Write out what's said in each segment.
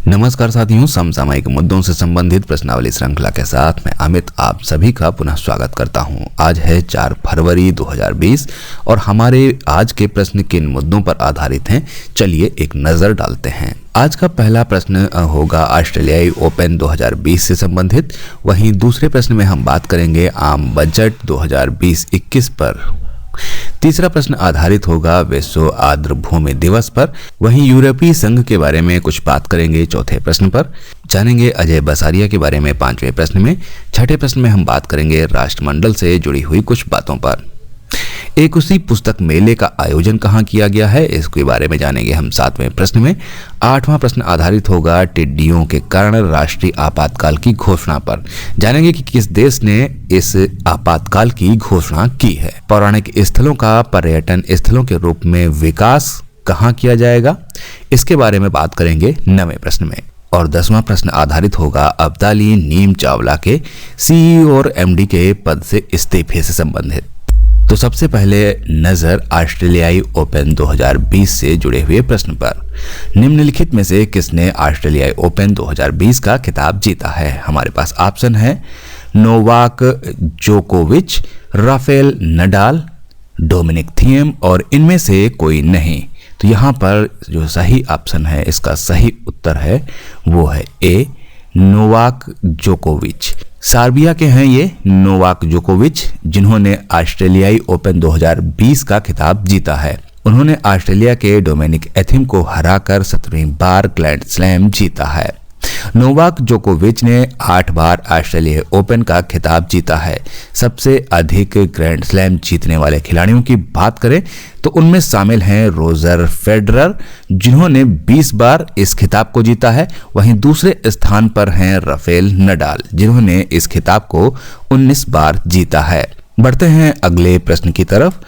नमस्कार साथियों, समसामयिक मुद्दों से संबंधित प्रश्नावली श्रृंखला के साथ मैं अमित आप सभी का पुनः स्वागत करता हूं। आज है 4 फरवरी 2020 और हमारे आज के प्रश्न किन मुद्दों पर आधारित हैं, चलिए एक नजर डालते हैं। आज का पहला प्रश्न होगा ऑस्ट्रेलियाई ओपन 2020 से संबंधित। वहीं दूसरे प्रश्न में हम बात करेंगे आम बजट 2020-21 पर। तीसरा प्रश्न आधारित होगा विश्व आर्द्र भूमि दिवस पर। वहीं यूरोपीय संघ के बारे में कुछ बात करेंगे चौथे प्रश्न पर। जानेंगे अजय बसारिया के बारे में पांचवें प्रश्न में। छठे प्रश्न में हम बात करेंगे राष्ट्रमंडल से जुड़ी हुई कुछ बातों पर। एक उसी पुस्तक मेले का आयोजन कहाँ किया गया है, इसके बारे में जानेंगे हम सातवें प्रश्न में। आठवां प्रश्न आधारित होगा टिड्डियों के कारण राष्ट्रीय आपातकाल की घोषणा पर। जानेंगे कि किस देश ने इस आपातकाल की घोषणा की है। पौराणिक स्थलों का पर्यटन स्थलों के रूप में विकास कहाँ किया जाएगा, इसके बारे में बात करेंगे 9वें प्रश्न में। और 10वां प्रश्न आधारित होगा अब्दाली नीम चावला के CEO और MD के पद से इस्तीफे से संबंधित। तो सबसे पहले नजर ऑस्ट्रेलियाई ओपन 2020 से जुड़े हुए प्रश्न पर। निम्नलिखित में से किसने ऑस्ट्रेलियाई ओपन 2020 का खिताब जीता है? हमारे पास ऑप्शन है नोवाक जोकोविच, राफेल नडाल, डोमिनिक थिएम और इनमें से कोई नहीं। तो यहाँ पर जो सही ऑप्शन है, इसका सही उत्तर है वो है ए, नोवाक जोकोविच। सर्बिया के हैं ये नोवाक जोकोविच, जिन्होंने ऑस्ट्रेलियाई ओपन 2020 का खिताब जीता है। उन्होंने ऑस्ट्रेलिया के डोमिनिक एथिम को हराकर 17वीं बार ग्रैंड स्लैम जीता है। नोवाक जोकोविच ने 8 बार ऑस्ट्रेलिया ओपन का खिताब जीता है। सबसे अधिक ग्रैंड स्लैम जीतने वाले खिलाड़ियों की बात करें तो उनमें शामिल हैं रोजर फेडरर, जिन्होंने 20 बार इस खिताब को जीता है। वहीं दूसरे स्थान पर हैं राफेल नडाल, जिन्होंने इस खिताब को 19 बार जीता है। बढ़ते हैं अगले प्रश्न की तरफ।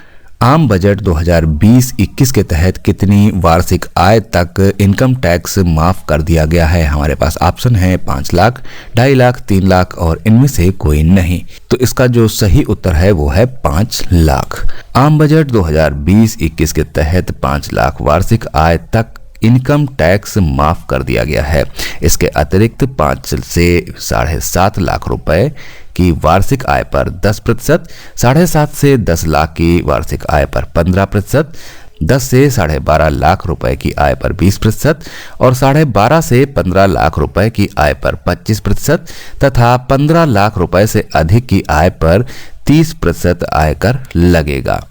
आम बजट 2020-21 के तहत कितनी वार्षिक आय तक इनकम टैक्स माफ कर दिया गया है? हमारे पास ऑप्शन है 5 लाख, 2.5 लाख, 3 लाख और इनमें से कोई नहीं। तो इसका जो सही उत्तर है वो है 5 लाख। आम बजट 2020-21 के तहत 5 लाख वार्षिक आय तक इनकम टैक्स माफ कर दिया गया है। इसके अतिरिक्त 5 से 7.5 लाख रुपए की वार्षिक आय पर 10%, 7.5 से 10 लाख की वार्षिक आय पर 15%, 10 से 12.5 लाख रुपए की आय पर 20% और 12.5 से 15 लाख रुपए की आय पर 25% तथा 15 लाख रुपए से अधिक की आय पर 30% आयकर लगेगा।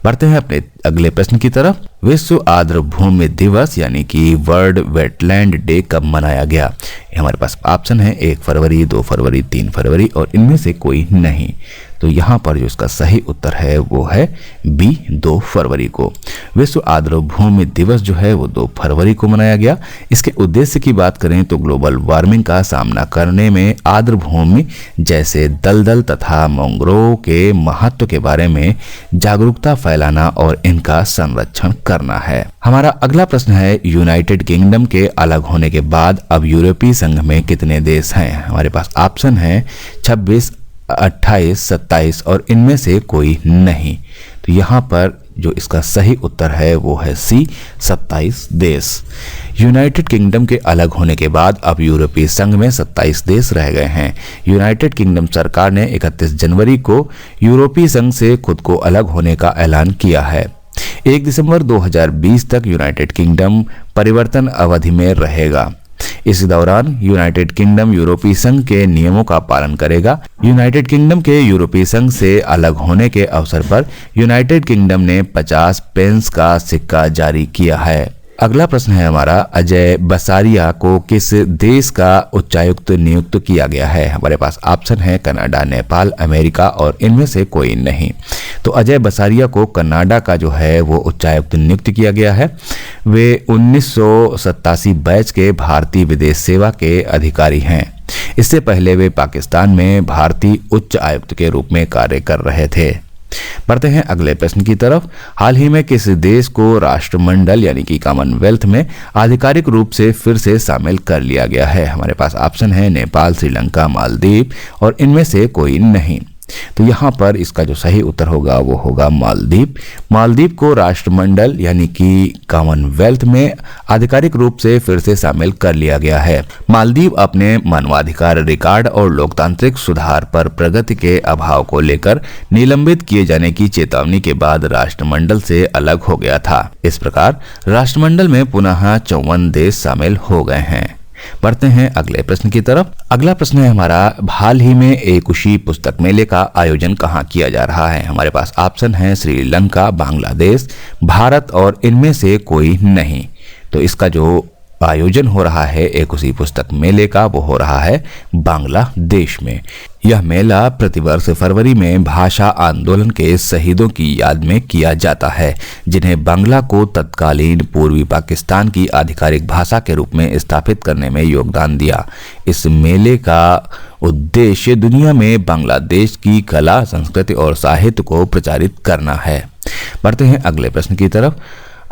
बढ़ते हैं अपने अगले प्रश्न की तरफ। विश्व आर्द्र भूमि दिवस यानी कि वर्ल्ड वेटलैंड डे कब मनाया गया? हमारे पास ऑप्शन है 1 फरवरी, 2 फरवरी, 3 फरवरी और इनमें से कोई नहीं। तो यहाँ पर जो इसका सही उत्तर है वो है बी, 2 फरवरी को। विश्व आर्द्र भूमि दिवस जो है वो 2 फरवरी को मनाया गया। इसके उद्देश्य की बात करें तो ग्लोबल वार्मिंग का सामना करने में आर्द्र भूमि जैसे दलदल तथा मैंग्रोव के महत्व के बारे में जागरूकता फैलाना और इनका संरक्षण करना है। हमारा अगला प्रश्न है यूनाइटेड किंगडम के अलग होने के बाद अब यूरोपीय संघ में कितने देश हैं? हमारे पास ऑप्शन है 26, 28, 27 और इनमें से कोई नहीं। तो यहाँ पर जो इसका सही उत्तर है वो है सी, 27 देश। यूनाइटेड किंगडम के अलग होने के बाद अब यूरोपीय संघ में 27 देश रह गए हैं। यूनाइटेड किंगडम सरकार ने 31 जनवरी को यूरोपीय संघ से खुद को अलग होने का ऐलान किया है। 1 दिसंबर 2020 तक यूनाइटेड किंगडम परिवर्तन अवधि में रहेगा। इस दौरान यूनाइटेड किंगडम यूरोपीय संघ के नियमों का पालन करेगा। यूनाइटेड किंगडम के यूरोपीय संघ से अलग होने के अवसर पर यूनाइटेड किंगडम ने 50 पेंस का सिक्का जारी किया है। अगला प्रश्न है हमारा, अजय बसारिया को किस देश का उच्चायुक्त नियुक्त किया गया है? हमारे पास ऑप्शन है कनाडा, नेपाल, अमेरिका और इनमें से कोई नहीं। तो अजय बसारिया को कनाडा का जो है वो उच्चायुक्त नियुक्त किया गया है। वे 1987 बैच के भारतीय विदेश सेवा के अधिकारी हैं। इससे पहले वे पाकिस्तान में भारतीय उच्च आयुक्त के रूप में कार्य कर रहे थे। बढ़ते हैं अगले प्रश्न की तरफ। हाल ही में किस देश को राष्ट्रमंडल यानी कि कॉमनवेल्थ में आधिकारिक रूप से फिर से शामिल कर लिया गया है? हमारे पास ऑप्शन है नेपाल, श्रीलंका, मालदीव और इनमें से कोई नहीं। तो यहाँ पर इसका जो सही उत्तर होगा वो होगा मालदीव। मालदीव को राष्ट्रमंडल यानी कि कॉमनवेल्थ में आधिकारिक रूप से फिर से शामिल कर लिया गया है। मालदीव अपने मानवाधिकार रिकॉर्ड और लोकतांत्रिक सुधार पर प्रगति के अभाव को लेकर निलंबित किए जाने की चेतावनी के बाद राष्ट्रमंडल से अलग हो गया था। इस प्रकार राष्ट्रमंडल में पुनः 54 देश शामिल हो गए हैं। बढ़ते हैं अगले प्रश्न की तरफ। अगला प्रश्न है हमारा, हाल ही में एकुशी पुस्तक मेले का आयोजन कहाँ किया जा रहा है? हमारे पास ऑप्शन है श्रीलंका, बांग्लादेश, भारत और इनमें से कोई नहीं। तो इसका जो आयोजन हो रहा है एकुशी पुस्तक मेले का वो हो रहा है बांग्लादेश में। यह मेला प्रतिवर्ष फरवरी में भाषा आंदोलन के शहीदों की याद में किया जाता है, जिन्हें बांग्ला को तत्कालीन पूर्वी पाकिस्तान की आधिकारिक भाषा के रूप में स्थापित करने में योगदान दिया। इस मेले का उद्देश्य दुनिया में बांग्लादेश की कला, संस्कृति और साहित्य को प्रचारित करना है। बढ़ते हैं अगले प्रश्न की तरफ।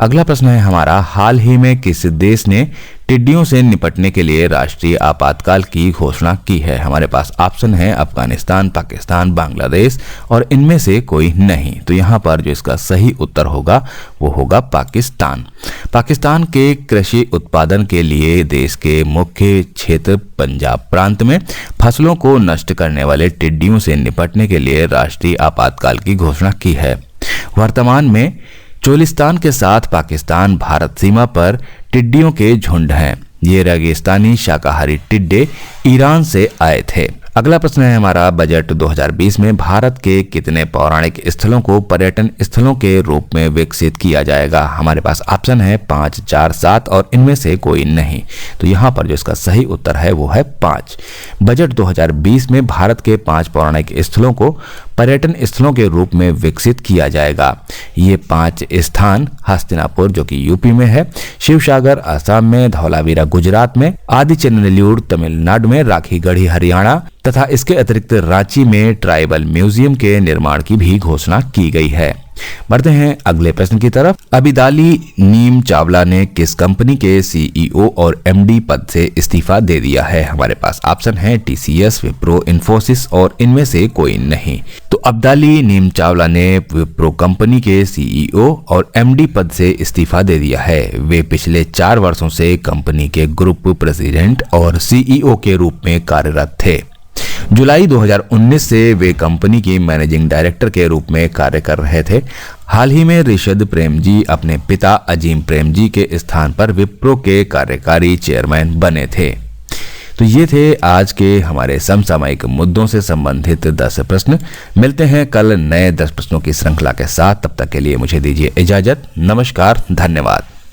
अगला प्रश्न है हमारा, हाल ही में किस देश ने टिड्डियों से निपटने के लिए राष्ट्रीय आपातकाल की घोषणा की है? हमारे पास ऑप्शन है अफगानिस्तान, पाकिस्तान, बांग्लादेश और इनमें से कोई नहीं। तो यहाँ पर जो इसका सही उत्तर होगा वो होगा पाकिस्तान। पाकिस्तान के कृषि उत्पादन के लिए देश के मुख्य क्षेत्र पंजाब प्रांत में फसलों को नष्ट करने वाले टिड्डियों से निपटने के लिए राष्ट्रीय आपातकाल की घोषणा की है। वर्तमान में चोलिस्तान के साथ पाकिस्तान भारत सीमा पर टिड्डियों के झुंड हैं। ये रेगिस्तानी शाकाहारी टिड्डे ईरान से आए थे। अगला प्रश्न है हमारा, बजट 2020 में भारत के कितने पौराणिक स्थलों को पर्यटन स्थलों के रूप में विकसित किया जाएगा? हमारे पास ऑप्शन है 5, 4, 7 और इनमें से कोई नहीं। तो यहाँ पर जो इसका सही उत्तर है वो है 5। बजट 2020 में भारत के 5 पौराणिक स्थलों को पर्यटन स्थलों के रूप में विकसित किया जाएगा। ये 5 स्थान हस्तिनापुर जो कि यूपी में है, शिवसागर असम में, धौलावीरा गुजरात में, आदिचनल्लूर तमिलनाडु में, राखीगढ़ी हरियाणा तथा इसके अतिरिक्त रांची में ट्राइबल म्यूजियम के निर्माण की भी घोषणा की गई है। बढ़ते हैं अगले प्रश्न की तरफ। अबिदाली नीम चावला ने किस कंपनी के सीईओ और एमडी पद से इस्तीफा दे दिया है? हमारे पास ऑप्शन है टीसीएस, विप्रो, इन्फोसिस और इनमें से कोई नहीं। तो अब्दाली नीम चावला ने विप्रो कंपनी के सीईओ और एमडी पद से इस्तीफा दे दिया है। वे पिछले 4 वर्षों से कंपनी के ग्रुप प्रेसिडेंट और सीईओ के रूप में कार्यरत थे। जुलाई 2019 से वे कंपनी की मैनेजिंग डायरेक्टर के रूप में कार्य कर रहे थे। हाल ही में ऋषद प्रेम जी अपने पिता अजीम प्रेम जी के स्थान पर विप्रो के कार्यकारी चेयरमैन बने थे। तो ये थे आज के हमारे समसामयिक मुद्दों से संबंधित 10 प्रश्न। मिलते हैं कल नए 10 प्रश्नों की श्रृंखला के साथ। तब तक के लिए मुझे दीजिए इजाजत। नमस्कार, धन्यवाद।